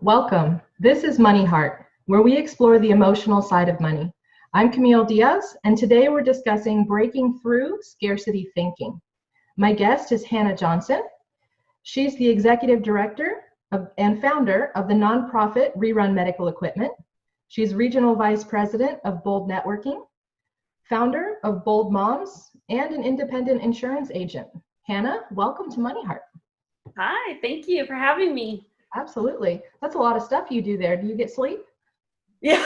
Welcome. This is MoneyHeart, where we explore the emotional side of money. I'm Camille Diaz, and today we're discussing breaking through scarcity thinking. My guest is Hannah Johnson. She's the executive director and founder of the nonprofit Rerun Medical Equipment. She's regional vice president of Bold Networking, founder of Bold Moms, and an independent insurance agent. Hannah, welcome to MoneyHeart. Hi, thank you for having me. Absolutely. That's a lot of stuff you do there. Do you get sleep? Yeah,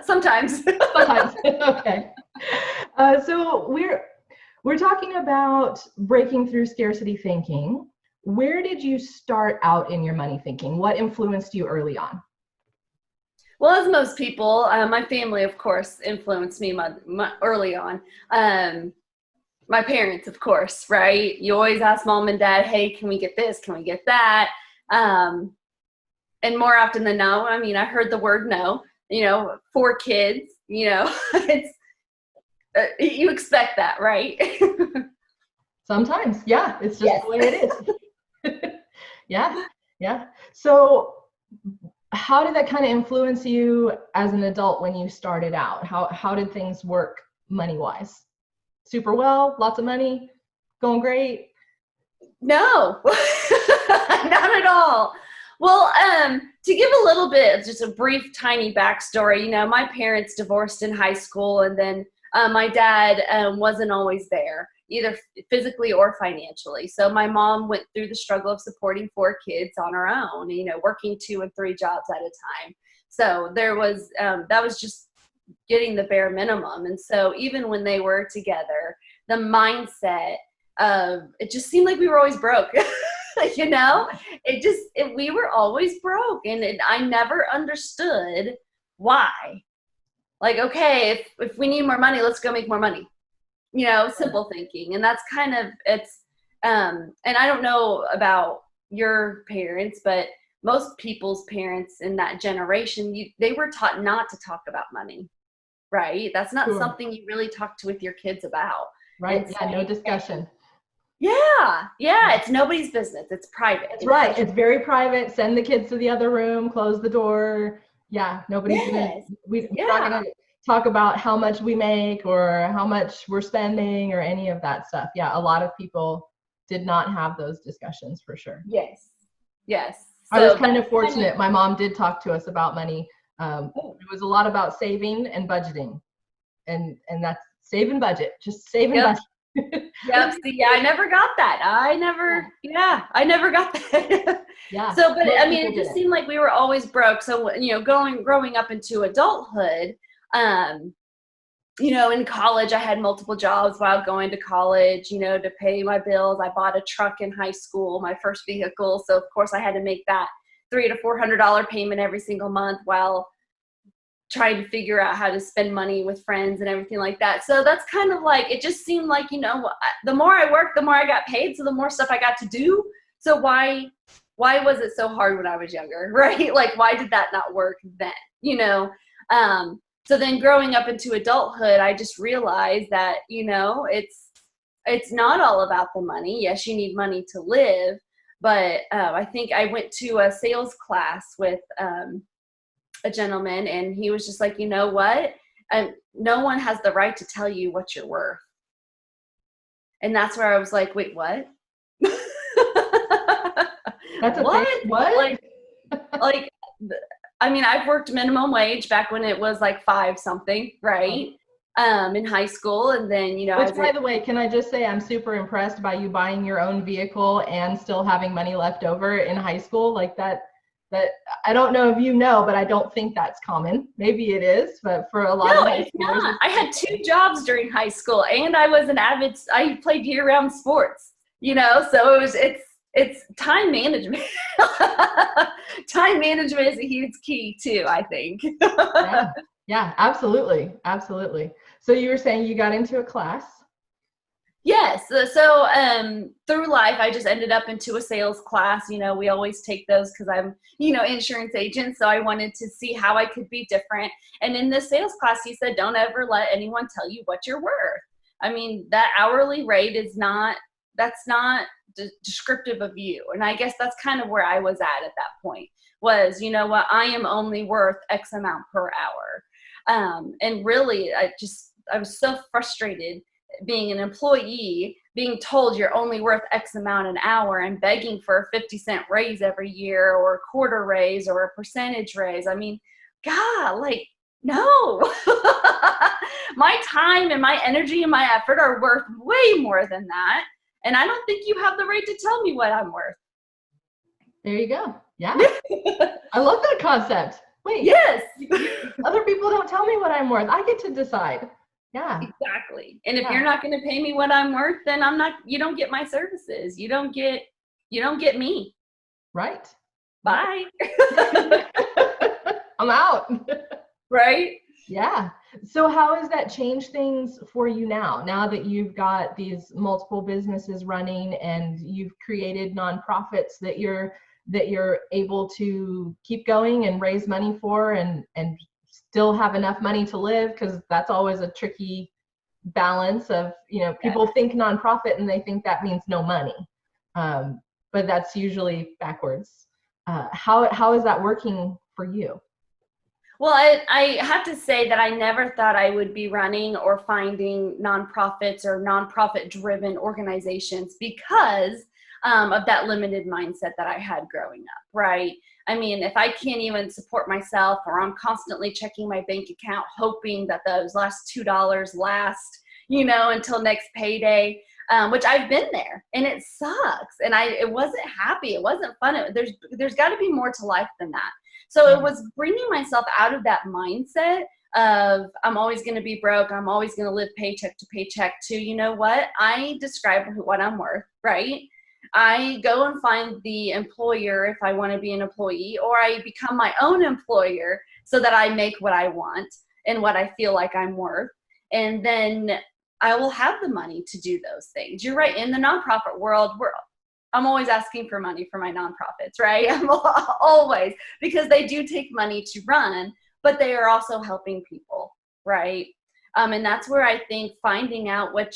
sometimes. Sometimes. Okay. So we're talking about breaking through scarcity thinking. Where did you start out in your money thinking? What influenced you early on? Well, as most people, my family, of course, influenced me early on. My parents, of course, right? You always ask mom and dad, hey, can we get this? Can we get that? And more often than not, I mean, I heard the word no, 4 kids, it's, you expect that, right? Sometimes, yeah, it's just the way it is. Yeah. So how did that kind of influence you as an adult when you started out? How did things work money-wise? Super well, lots of money, going great? No, not at all. Well, to give a little bit, just a brief, tiny backstory, my parents divorced in high school, and then my dad wasn't always there, either physically or financially. So my mom went through the struggle of supporting 4 kids on her own, working 2 and 3 jobs at a time. So there was, that was just getting the bare minimum. And so even when they were together, the mindset of, it just seemed like we were always broke. We were always broke, and I never understood why. Like, okay, if we need more money, let's go make more money, simple thinking. And that's kind of, and I don't know about your parents, but most people's parents in that generation, they were taught not to talk about money, right? That's not something you really talk to with your kids about. Right, yeah, no discussion. Yeah, it's nobody's business. It's private. That's right. It's very private. Send the kids to the other room, close the door. Yeah, nobody's we're not going to talk about how much we make or how much we're spending or any of that stuff. Yeah, a lot of people did not have those discussions for sure. Yes. I was kind of fortunate. My mom did talk to us about money. It was a lot about saving and budgeting, and that's save and budget, just save and budget. Yep. See, I never got that. I never got that. Yeah. So, but I mean, it just seemed like we were always broke. So, growing up into adulthood, in college, I had multiple jobs while going to college, to pay my bills. I bought a truck in high school, my first vehicle. So of course I had to make that $300 to $400 payment every single month while trying to figure out how to spend money with friends and everything like that. So that's kind of like, it just seemed like, the more I worked, the more I got paid. So the more stuff I got to do. So why was it so hard when I was younger, right? Like, why did that not work then, So then growing up into adulthood, I just realized that, it's not all about the money. Yes, you need money to live. But I think I went to a sales class with a gentleman, and he was just like, you know what? No one has the right to tell you what you're worth. And that's where I was like, wait, what? That's a what? What? Like, I mean, I've worked minimum wage back when it was like 5 something, right? In high school. And then, which, by the way, can I just say I'm super impressed by you buying your own vehicle and still having money left over in high school like that. That I don't know if but I don't think that's common. Maybe it is, but for a lot of high schoolers. No, I had 2 jobs during high school, and I was I played year-round sports, so it's time management. Time management is a huge key too, I think. Yeah, absolutely. So you were saying you got into a class? Yes. So through life, I just ended up into a sales class. We always take those because I'm, insurance agent. So I wanted to see how I could be different. And in this sales class, he said, don't ever let anyone tell you what you're worth. I mean, that hourly rate that's not descriptive of you. And I guess that's kind of where I was at that point was, you know what, I am only worth X amount per hour. And really, I was so frustrated being an employee, being told you're only worth X amount an hour and begging for a 50-cent raise every year or a quarter raise or a percentage raise. I mean, God, like, no. My time and my energy and my effort are worth way more than that. And I don't think you have the right to tell me what I'm worth. There you go. Yeah. I love that concept. Wait. Yes. Other people don't tell me what I'm worth. I get to decide. Yeah. Exactly. And if you're not going to pay me what I'm worth, then you don't get my services. You don't get me. Right. Bye. I'm out. Right? Yeah. So how has that changed things for you now that you've got these multiple businesses running and you've created nonprofits that you're able to keep going and raise money for and still have enough money to live? Because that's always a tricky balance of, people think nonprofit and they think that means no money. But that's usually backwards. How is that working for you? Well, I have to say that I never thought I would be running or finding nonprofits or nonprofit-driven organizations because of that limited mindset that I had growing up, right? I mean, if I can't even support myself or I'm constantly checking my bank account hoping that those last $2 last, until next payday, which I've been there and it sucks. And it wasn't happy. It wasn't fun. There's got to be more to life than that. So it was bringing myself out of that mindset of I'm always going to be broke. I'm always going to live paycheck to paycheck to, you know what? I describe what I'm worth, right? I go and find the employer if I want to be an employee, or I become my own employer so that I make what I want and what I feel like I'm worth. And then I will have the money to do those things. You're right. In the nonprofit world, I'm always asking for money for my nonprofits, right? I'm always, because they do take money to run, but they are also helping people, right? And that's where I think finding out what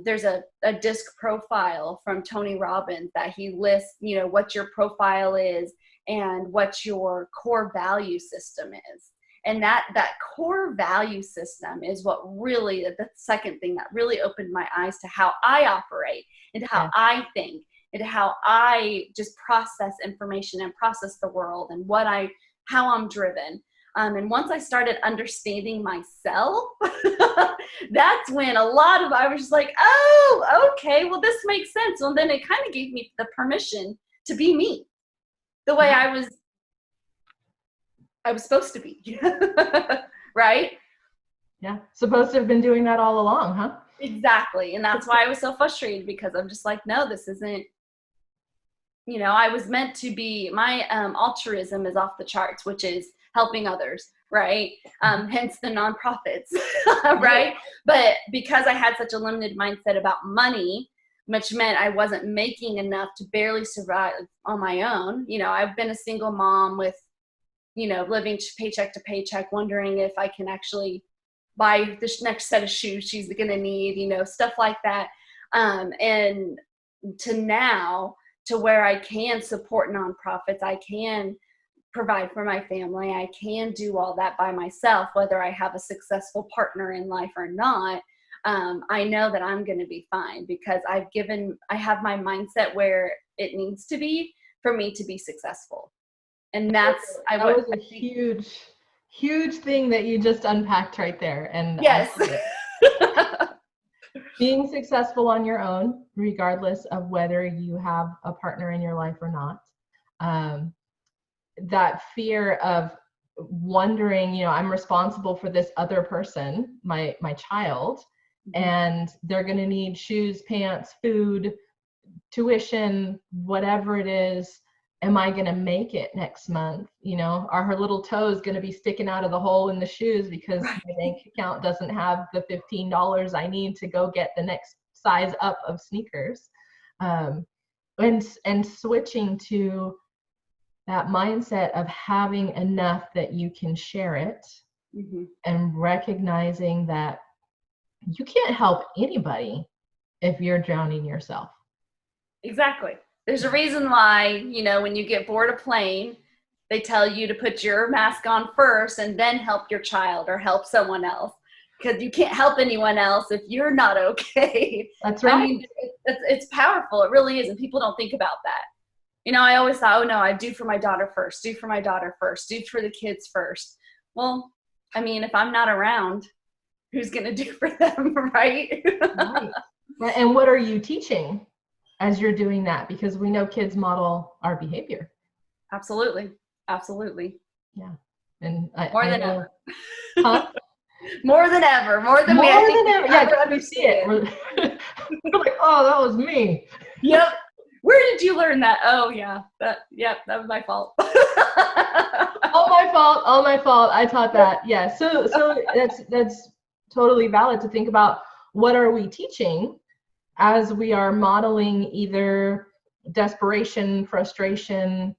there's a disc profile from Tony Robbins that he lists, what your profile is and what your core value system is. And that core value system is what really, the second thing that really opened my eyes to how I operate and how I think and how I just process information and process the world and how I'm driven. And once I started understanding myself, that's when I was just like, oh, okay, well, this makes sense. Well, then it kind of gave me the permission to be me the way I was supposed to be. Right? Yeah. Supposed to have been doing that all along, huh? Exactly. And that's why I was so frustrated, because I'm just like, no, this isn't, I was meant to be, my altruism is off the charts, which is helping others, right? Hence the nonprofits, right? But because I had such a limited mindset about money, which meant I wasn't making enough to barely survive on my own. I've been a single mom with, living paycheck to paycheck, wondering if I can actually buy this next set of shoes she's going to need, stuff like that. And to where I can support nonprofits, I can provide for my family, I can do all that by myself, whether I have a successful partner in life or not. I know that I'm going to be fine because I have my mindset where it needs to be for me to be successful. And that was a huge thing that you just unpacked right there. And yes. Being successful on your own, regardless of whether you have a partner in your life or not. That fear of wondering, I'm responsible for this other person, my child, and they're going to need shoes, pants, food, tuition, whatever it is. am I going to make it next month? You know, are her little toes going to be sticking out of the hole in the shoes because my bank account doesn't have the $15 I need to go get the next size up of sneakers? And switching to that mindset of having enough that you can share it, and recognizing that you can't help anybody if you're drowning yourself. Exactly. There's a reason why, you know, when you get board a plane, they tell you to put your mask on first and then help your child or help someone else, because you can't help anyone else if you're not okay. That's right. I mean, it's powerful. It really is. And people don't think about that. You know, I always thought, oh no, I do for my daughter first, do for my daughter first, do for the kids first. Well, I mean, if I'm not around, who's going to do for them, right? Right. And what are you teaching as you're doing that? Because we know kids model our behavior. Absolutely. Absolutely. Yeah. And more than ever. Huh? More than ever. More than more we than ever. Yeah, because we see it. We're like, oh, that was me. Yep. Where did you learn that? Oh yeah, that was my fault. All my fault. I taught that. Yeah. So that's totally valid to think about, what are we teaching as we are modeling either desperation, frustration,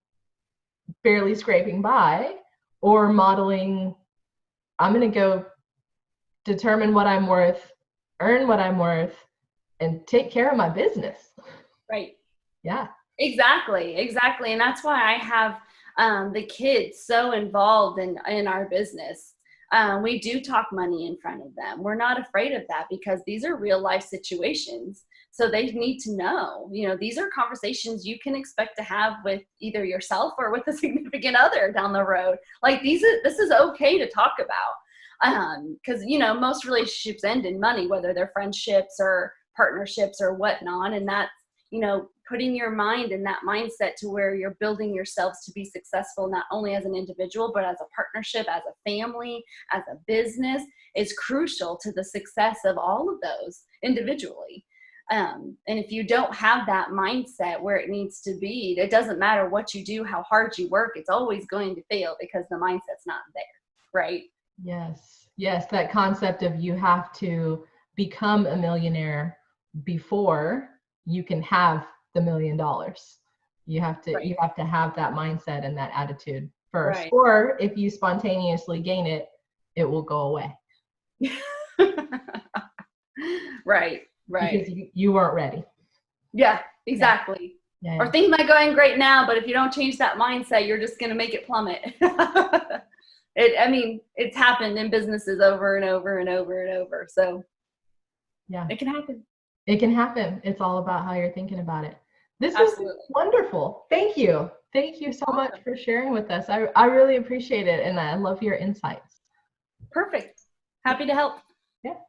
barely scraping by, or modeling, I'm going to go determine what I'm worth, earn what I'm worth, and take care of my business. Right. Yeah. Exactly. And that's why I have the kids so involved in our business. We do talk money in front of them. We're not afraid of that because these are real life situations. So they need to know, you know, these are conversations you can expect to have with either yourself or with a significant other down the road. Like this is okay to talk about. Because, you know, most relationships end in money, whether they're friendships or partnerships or whatnot. And that's, you know, putting your mind in that mindset to where you're building yourselves to be successful, not only as an individual, but as a partnership, as a family, as a business, is crucial to the success of all of those individually. And if you don't have that mindset where it needs to be, it doesn't matter what you do, how hard you work, it's always going to fail because the mindset's not there, right? Yes, that concept of you have to become a millionaire before you can have the $1 million. You have to have that mindset and that attitude first. Right. Or if you spontaneously gain it, it will go away. Right. Because you weren't ready. Yeah, exactly. Yeah. Or things might going great now, but if you don't change that mindset, you're just going to make it plummet. It's happened in businesses over and over and over and over. So yeah, it can happen. It can happen. It's all about how you're thinking about it. This was wonderful. Thank you. Thank you so much for sharing with us. I really appreciate it, and I love your insights. Perfect. Happy to help. Yeah.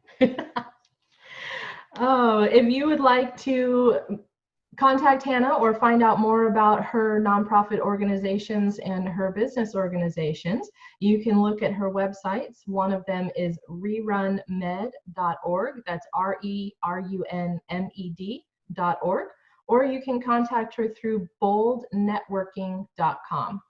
Oh, if you would like to contact Hannah or find out more about her nonprofit organizations and her business organizations, you can look at her websites. One of them is rerunmed.org. That's RERUNMED.org. Or you can contact her through boldnetworking.com.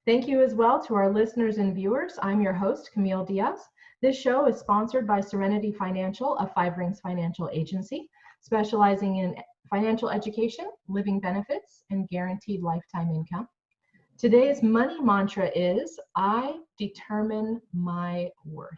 Thank you as well to our listeners and viewers. I'm your host, Camille Diaz. This show is sponsored by Serenity Financial, a Five Rings financial agency specializing in financial education, living benefits, and guaranteed lifetime income. Today's money mantra is, I determine my worth.